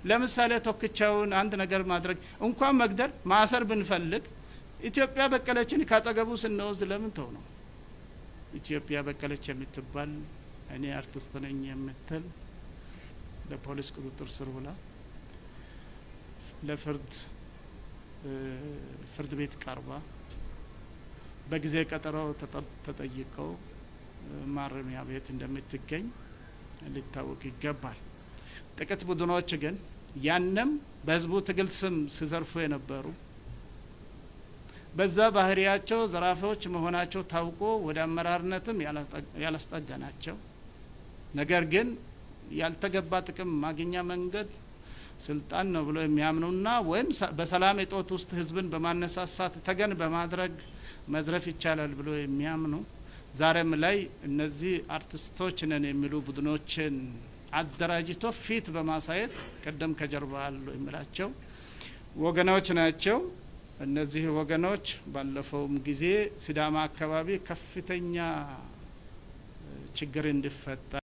ለምሳሌ ቶክቻውን አንድ ነገር ማድረግ እንኳን መግደል ማሰር ብንፈልግ ኢትዮጵያ በቀለችን ካጠገቡ ስንወስድ ለምን ተው ነው? ኢትዮጵያ በቀለች የምትባል እኔ አርቲስት ነኝ የምትል ለፖሊስ ቁጥጥር ስር ውላ ፍርድ ቤት ቀርባ በጊዜ ቀጠሮ ተጠይቀው ማረሚያ ቤት እንደምትገኝ ሊታወቅ ይገባል። ጥቂት ቡድኖች ግን ያንም በህዝቡ ትግል ስም ሲዘርፉ የነበሩ በዛ ባህሪያቸው ዘራፊዎች መሆናቸው ታውቆ ወደ አመራርነትም ያላስጠጋናቸው ነገር ግን ያልተገባ ጥቅም ማግኛ መንገድ ስልጣን ነው ብሎ የሚያምኑና ወይም በሰላም እጦት ውስጥ ህዝብን በማነሳሳት ተገን በማድረግ መዝረፍ ይቻላል ብሎ የሚያምኑ ዛሬም ላይ እነዚህ አርቲስቶች ነን የሚሉ ቡድኖችን አደራጅቶ ፊት በማሳየት ቀደም ከጀርባ አሉ የሚላቸው ወገኖች ናቸው። እነዚህ ወገኖች ባለፈውም ጊዜ ሲዳማ አካባቢ ከፍተኛ ችግር እንዲፈጠር